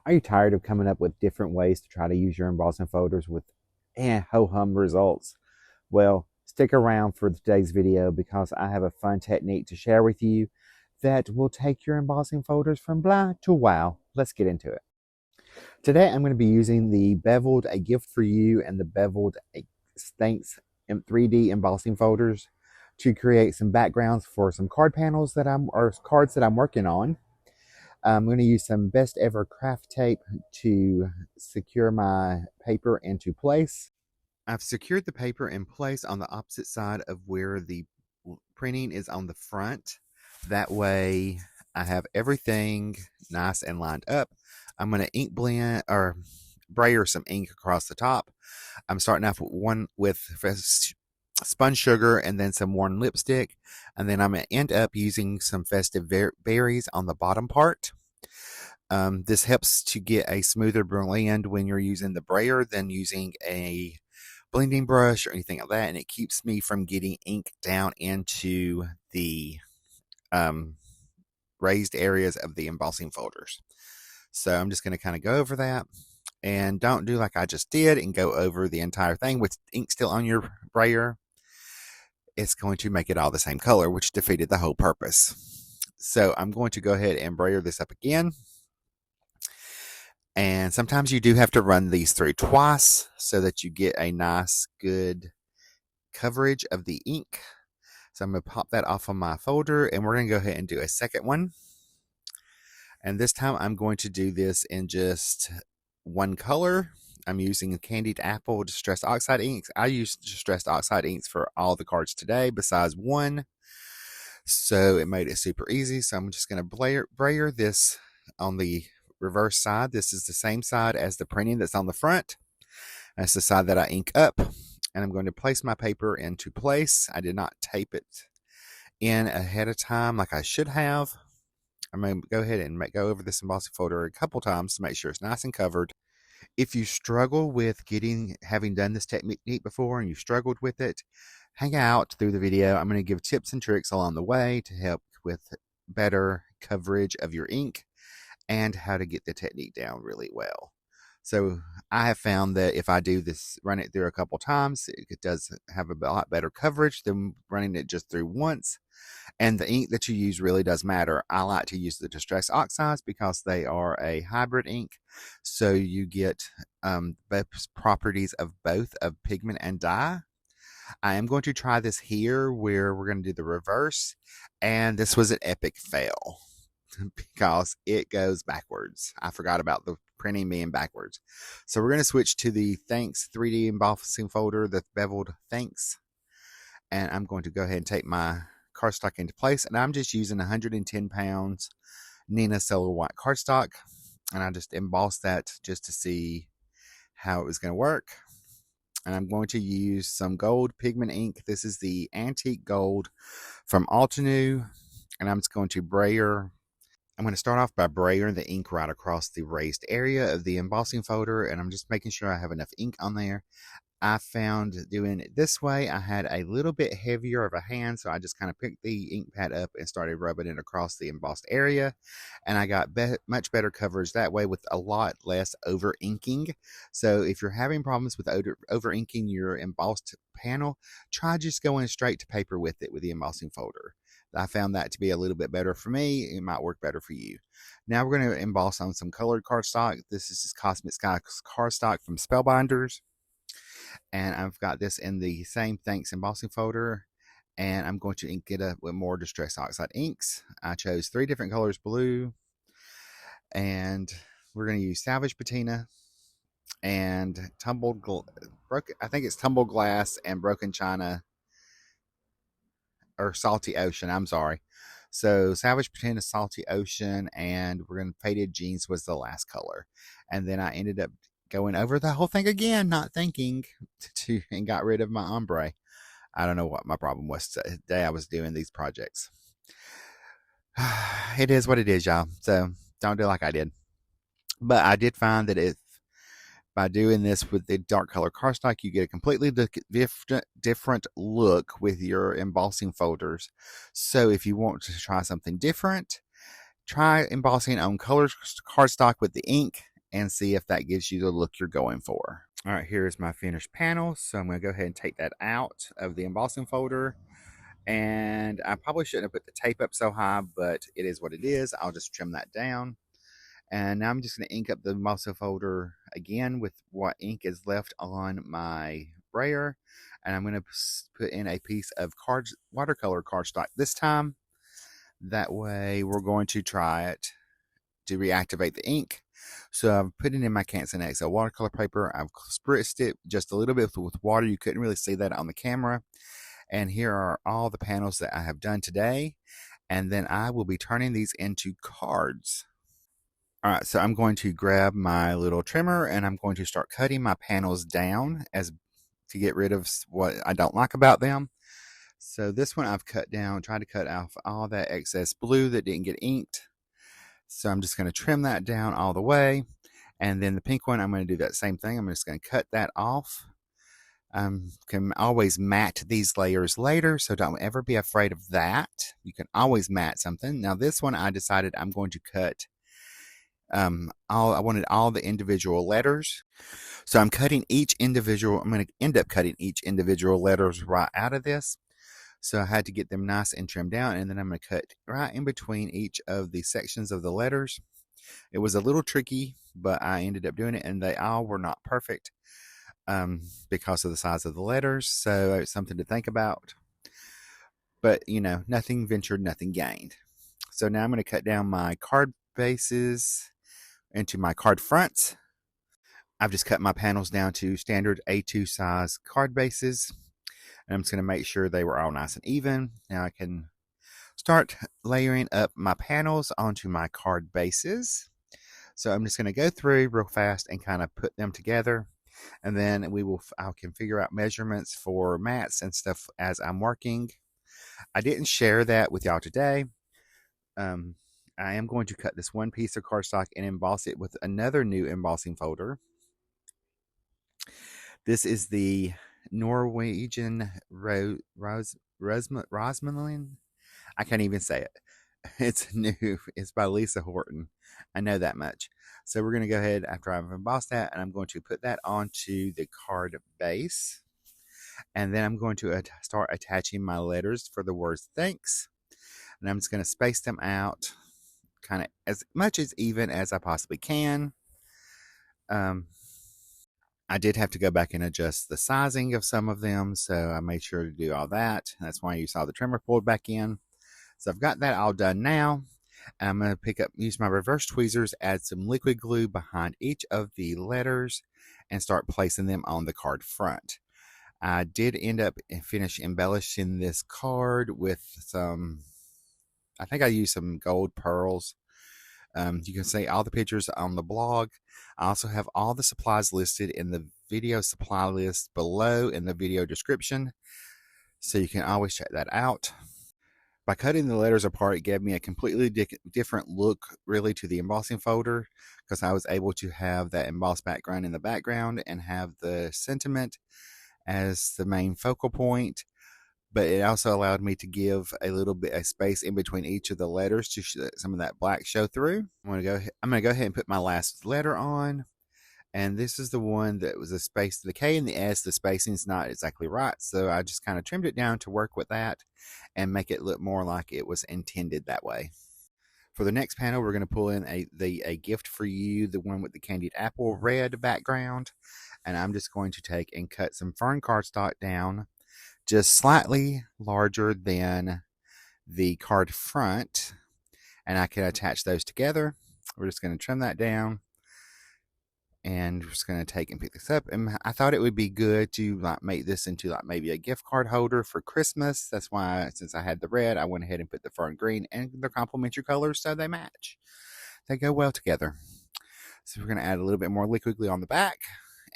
Are you tired of coming up with different ways to try to use your embossing folders with ho-hum results? Well, stick around for today's video because I have a fun technique to share with you that will take your embossing folders from blah to wow. Let's get into it. Today I'm going to be using the beveled A Gift for You and the beveled Thanks 3D embossing folders to create some backgrounds for some card panels or cards that I'm working on. I'm going to use some best ever craft tape to secure my paper into place. I've secured the paper in place on the opposite side of where the printing is on the front. That way I have everything nice and lined up. I'm going to ink blend or brayer some ink across the top. I'm starting off with spun sugar and then some worn lipstick, and then I'm going to end up using some festive berries on the bottom part. This helps to get a smoother blend when you're using the brayer than using a blending brush or anything like that, and it keeps me from getting ink down into the raised areas of the embossing folders. So I'm just going to kind of go over that, and don't do like I just did and go over the entire thing with ink still on your brayer. It's going to make it all the same color, which defeated the whole purpose. So I'm going to go ahead and brayer this up again. And sometimes you do have to run these through twice so that you get a nice, good coverage of the ink. So I'm going to pop that off on my folder, and we're going to go ahead and do a second one. And this time I'm going to do this in just one color. I'm using Candied Apple Distressed Oxide inks. I use Distressed Oxide inks for all the cards today besides one. So it made it super easy. So I'm just going to brayer this on the reverse side. This is the same side as the printing that's on the front. That's the side that I ink up. And I'm going to place my paper into place. I did not tape it in ahead of time like I should have. I'm going to go ahead and go over this embossing folder a couple times to make sure it's nice and covered. If you struggle with having done this technique before and you've struggled with it, hang out through the video. I'm going to give tips and tricks along the way to help with better coverage of your ink and how to get the technique down really well. So I have found that if I do this, run it through a couple times, it does have a lot better coverage than running it just through once. And the ink that you use really does matter. I like to use the Distress Oxides because they are a hybrid ink. So you get both properties of both of pigment and dye. I am going to try this here where we're going to do the reverse. And this was an epic fail because it goes backwards. I forgot about the printing being backwards. So we're going to switch to the Thanks 3D embossing folder, the beveled Thanks. And I'm going to go ahead and take my cardstock into place, and I'm just using 110 pounds Nina Solar White cardstock, and I just embossed that just to see how it was going to work. And I'm going to use some gold pigment ink. This is the Antique Gold from Altenew, and I'm just going to brayer. I'm going to start off by brayering the ink right across the raised area of the embossing folder, and I'm just making sure I have enough ink on there. I found doing it this way, I had a little bit heavier of a hand, so I just kind of picked the ink pad up and started rubbing it across the embossed area, and I got much better coverage that way with a lot less over inking. So if you're having problems with over inking your embossed panel, try just going straight to paper with it with the embossing folder. I found that to be a little bit better for me. It might work better for you. Now we're going to emboss on some colored cardstock. This is just Cosmic Sky cardstock from Spellbinders. And I've got this in the same Thanks embossing folder, and I'm going to ink it up with more Distress Oxide inks. I chose 3 different colors: blue, and we're going to use Salvage Patina and I think it's Tumbled Glass and Broken China, or Salty Ocean, I'm sorry. So Salvage Patina, Salty Ocean, and we're going to Faded Jeans was the last color. And then I ended up going over the whole thing again, not thinking, and got rid of my ombre. I don't know what my problem was today. I was doing these projects. It is what it is, y'all. So don't do like I did. But I did find that by doing this with the dark color cardstock, you get a completely different look with your embossing folders. So if you want to try something different, try embossing on colored cardstock with the ink and see if that gives you the look you're going for. All right, here's my finished panel. So I'm going to go ahead and take that out of the embossing folder. And I probably shouldn't have put the tape up so high, but it is what it is. I'll just trim that down. And now I'm just going to ink up the embossing folder again with what ink is left on my brayer. And I'm going to put in a piece of watercolor cardstock this time. That way we're going to try it to reactivate the ink. So I've put it in my Canson XL watercolor paper. I've spritzed it just a little bit with water. You couldn't really see that on the camera. And here are all the panels that I have done today. And then I will be turning these into cards. All right, so I'm going to grab my little trimmer and I'm going to start cutting my panels down as to get rid of what I don't like about them. So this one I've cut down, tried to cut off all that excess blue that didn't get inked. So I'm just going to trim that down all the way. And then the pink one, I'm going to do that same thing. I'm just going to cut that off. Can always matte these layers later, so don't ever be afraid of that. You can always matte something. Now this one I decided I'm going to cut I wanted all the individual letters. So I'm going to end up cutting each individual letters right out of this. So I had to get them nice and trimmed down, and then I'm going to cut right in between each of the sections of the letters. It was a little tricky, but I ended up doing it, and they all were not perfect because of the size of the letters. So it's something to think about. But, nothing ventured, nothing gained. So now I'm going to cut down my card bases into my card fronts. I've just cut my panels down to standard A2 size card bases. And I'm just going to make sure they were all nice and even. Now I can start layering up my panels onto my card bases. So I'm just going to go through real fast and kind of put them together. And then I can figure out measurements for mats and stuff as I'm working. I didn't share that with y'all today. I am going to cut this one piece of cardstock and emboss it with another new embossing folder. This is the Norwegian Rosmalin. I can't even say it. It's new. It's by Lisa Horton. I know that much. So we're going to go ahead after I've embossed that, and I'm going to put that onto the card base. And then I'm going to start attaching my letters for the words thanks. And I'm just going to space them out kind of as much as even as I possibly can. I did have to go back and adjust the sizing of some of them, so I made sure to do all that. That's why you saw the trimmer pulled back in. So I've got that all done now. I'm going to use my reverse tweezers, add some liquid glue behind each of the letters, and start placing them on the card front. I did end up finish embellishing this card with I think I used some gold pearls. You can see all the pictures on the blog. I also have all the supplies listed in the video supply list below in the video description, so you can always check that out. By cutting the letters apart, it gave me a completely different look really to the embossing folder, because I was able to have that embossed background in the background and have the sentiment as the main focal point. But it also allowed me to give a little bit of space in between each of the letters to let some of that black show through. I'm going to go ahead and put my last letter on. And this is the one that was a space. The K and the S, the spacing is not exactly right. So I just kind of trimmed it down to work with that and make it look more like it was intended that way. For the next panel, we're going to pull in a gift for you, the one with the candied apple red background. And I'm just going to take and cut some fern cardstock down just slightly larger than the card front, and I can attach those together. We're just going to trim that down, and we're just going to take and pick this up. And I thought it would be good to make this into maybe a gift card holder for Christmas. That's why, since I had the red, I went ahead and put the fern green, and they're complementary colors, so they match. They go well together. So we're going to add a little bit more liquid glue on the back,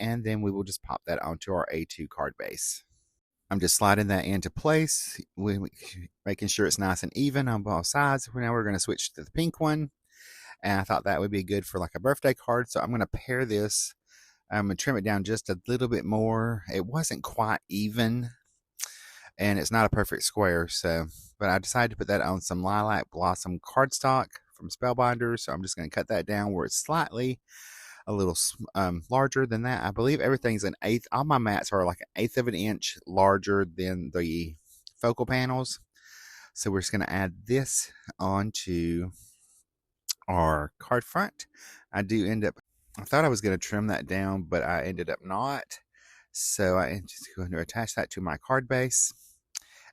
and then we will just pop that onto our A2 card base. I'm just sliding that into place, making sure it's nice and even on both sides. Now we're going to switch to the pink one, and I thought that would be good for like a birthday card. So I'm going to pair this. I'm going to trim it down just a little bit more. It wasn't quite even, and it's not a perfect square. But I decided to put that on some lilac blossom cardstock from Spellbinders. So I'm just going to cut that down where it's slightly a little larger than that. I believe everything's an eighth. All my mats are like an eighth of an inch larger than the focal panels. So we're just going to add this onto our card front. I thought I was going to trim that down, but I ended up not. So I am just going to attach that to my card base.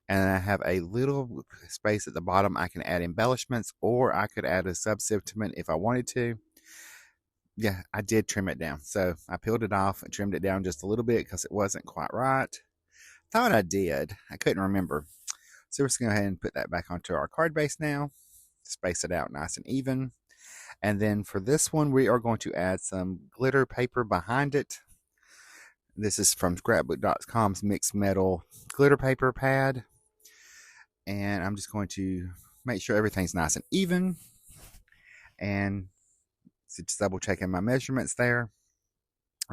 And I have a little space at the bottom. I can add embellishments, or I could add a sub-sentiment if I wanted to. Yeah, I did trim it down. So I peeled it off and trimmed it down just a little bit because it wasn't quite right. Thought I did. I couldn't remember. So we're just going to go ahead and put that back onto our card base now. Space it out nice and even. And then for this one, we are going to add some glitter paper behind it. This is from scrapbook.com's mixed metal glitter paper pad. And I'm just going to make sure everything's nice and even. And just double checking my measurements there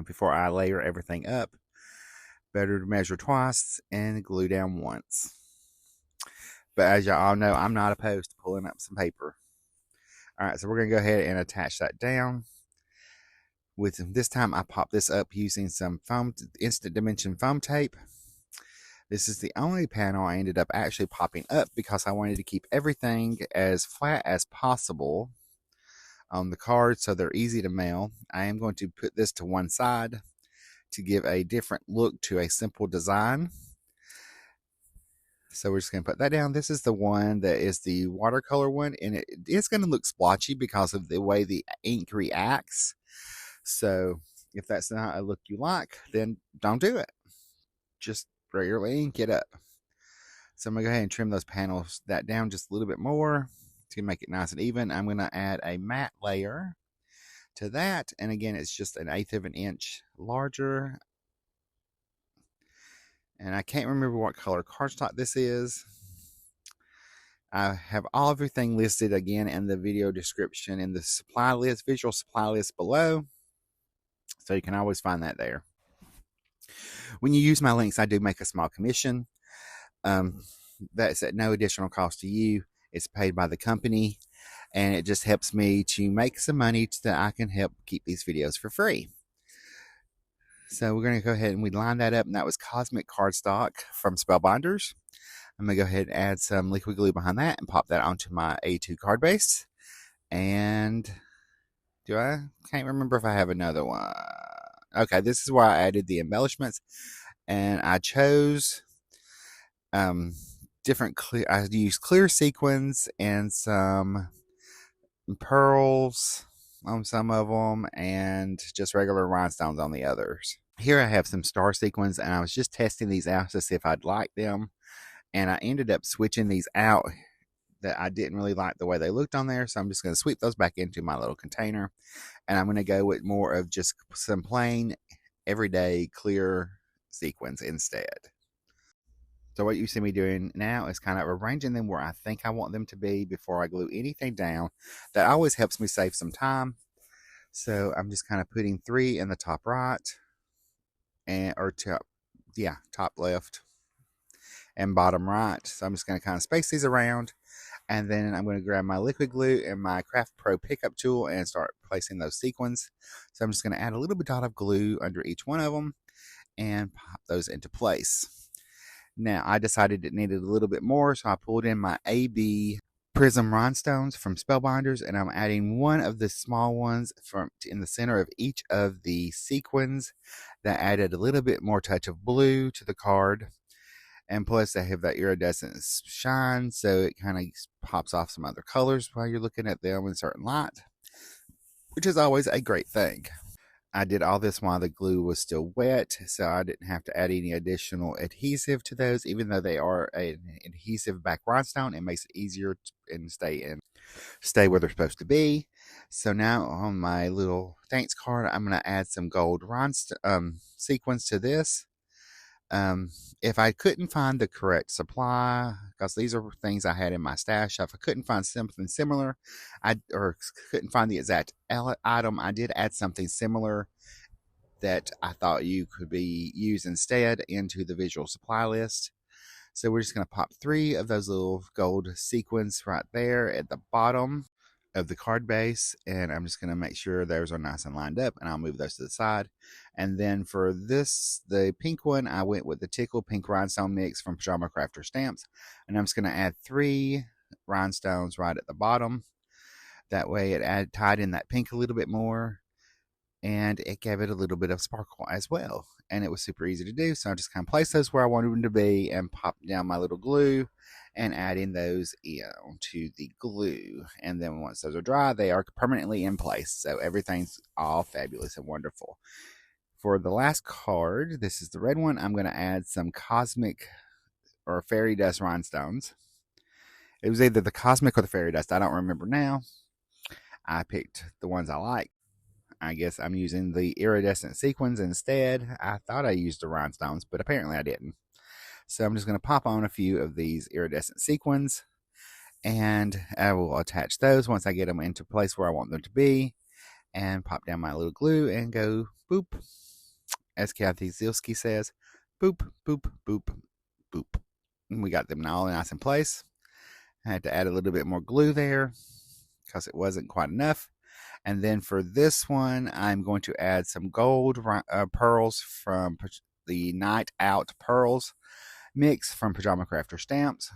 before I layer everything up. Better to measure twice and glue down once. But as y'all all know, I'm not opposed to pulling up some paper. All right, so we're going to go ahead and attach that down. With this time, I popped this up using some foam, instant dimension foam tape. This is the only panel I ended up actually popping up because I wanted to keep everything as flat as possible on the card so they're easy to mail. I am going to put this to one side to give a different look to a simple design. So we're just going to put that down. This is the one that is the watercolor one, and it is going to look splotchy because of the way the ink reacts. So if that's not a look you like, then don't do it. Just regularly ink it up. So I'm going to go ahead and trim those panels that down just a little bit more to make it nice and even. I'm going to add a matte layer to that. And again, it's just an eighth of an inch larger. And I can't remember what color cardstock this is. I have all everything listed again in the video description in the supply list, visual supply list below. So you can always find that there. When you use my links, I do make a small commission. That's at no additional cost to you. It's paid by the company, and it just helps me to make some money so that I can help keep these videos for free. So we're going to go ahead and we line that up, and that was Cosmic Cardstock from Spellbinders. I'm going to go ahead and add some liquid glue behind that and pop that onto my A2 card base. And can't remember if I have another one. Okay, this is where I added the embellishments, and I chose different clear. I used clear sequins and some pearls on some of them, and just regular rhinestones on the others. Here I have some star sequins, and I was just testing these out to see if I'd like them, and I ended up switching these out that I didn't really like the way they looked on there, so I'm just going to sweep those back into my little container, and I'm going to go with more of just some plain everyday clear sequins instead. So what you see me doing now is kind of arranging them where I think I want them to be before I glue anything down. That always helps me save some time. So I'm just kind of putting 3 in the top right top left and bottom right. So I'm just going to kind of space these around, and then I'm going to grab my liquid glue and my Craft Pro pickup tool and start placing those sequins. So I'm just going to add a little bit of glue under each one of them and pop those into place. Now, I decided it needed a little bit more, so I pulled in my AB Prism Rhinestones from Spellbinders, and I'm adding one of the small ones in the center of each of the sequins. That added a little bit more touch of blue to the card, and plus they have that iridescent shine, so it kind of pops off some other colors while you're looking at them in certain light, which is always a great thing. I did all this while the glue was still wet, so I didn't have to add any additional adhesive to those. Even though they are an adhesive back rhinestone, it makes it easier to stay where they're supposed to be. So now on my little thanks card, I'm going to add some gold rhinestone sequins to this. If I couldn't find the correct supply, because these are things I had in my stash, if I couldn't find something similar, or couldn't find the exact item, I did add something similar that I thought you could be used instead into the visual supply list. So we're just going to pop 3 of those little gold sequins right there at the bottom of the card base, and I'm just going to make sure those are nice and lined up, and I'll move those to the side. And then for this, the pink one, I went with the Tickle Pink Rhinestone Mix from Pajama Crafter Stamps, and I'm just going to add 3 rhinestones right at the bottom. That way it tied in that pink a little bit more, and it gave it a little bit of sparkle as well. And it was super easy to do, so I just kind of placed those where I wanted them to be and popped down my little glue and adding those to the glue. And then once those are dry, they are permanently in place, so everything's all fabulous and wonderful. For the last card, this is the red one, I'm going to add some cosmic or fairy dust rhinestones. It was either the cosmic or the fairy dust, I don't remember now. I picked the ones I like. I guess I'm using the iridescent sequins instead. I thought I used the rhinestones, but apparently I didn't. So I'm just going to pop on a few of these iridescent sequins, and I will attach those once I get them into place where I want them to be, and pop down my little glue and go boop. As Kathy Zielski says, boop, boop, boop, boop. And we got them all nice in place. I had to add a little bit more glue there because it wasn't quite enough. And then for this one, I'm going to add some gold pearls from the Night Out Pearls mix from Pajama Crafter Stamps.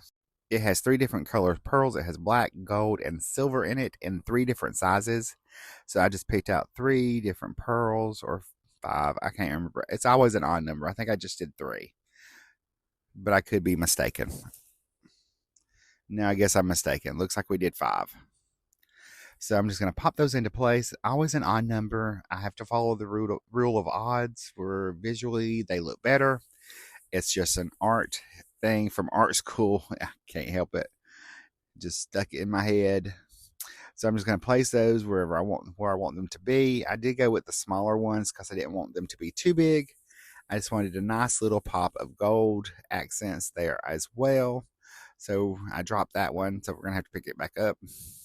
It has 3 different color pearls. It has black, gold, and silver in it in 3 different sizes. So I just picked out 3 different pearls, or 5. I can't remember. It's always an odd number. I think I just did 3. But I could be mistaken. No, I guess I'm mistaken. Looks like we did 5. So I'm just going to pop those into place. Always an odd number. I have to follow the rule of odds where visually they look better. It's just an art thing from art school. I can't help it. Just stuck it in my head. So I'm just going to place those where I want them to be. I did go with the smaller ones because I didn't want them to be too big. I just wanted a nice little pop of gold accents there as well. So I dropped that one. So we're going to have to pick it back up.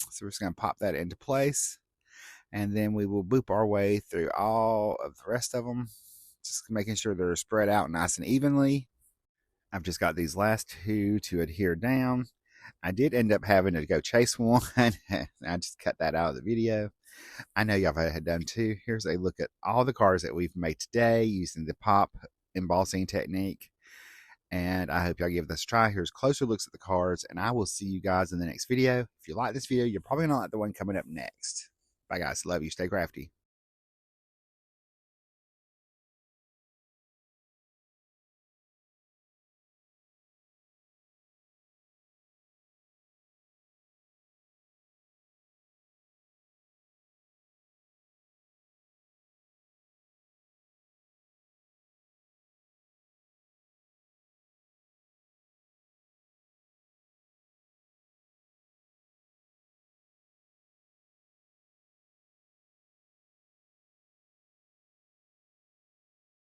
So we're just going to pop that into place. And then we will boop our way through all of the rest of them. Just making sure they're spread out nice and evenly. I've just got these last 2 to adhere down. I did end up having to go chase one. I just cut that out of the video. I know y'all had done too. Here's a look at all the cards that we've made today using the pop embossing technique. And I hope y'all give this a try. Here's closer looks at the cards, and I will see you guys in the next video. If you like this video, you're probably not like the one coming up next. Bye guys. Love you. Stay crafty.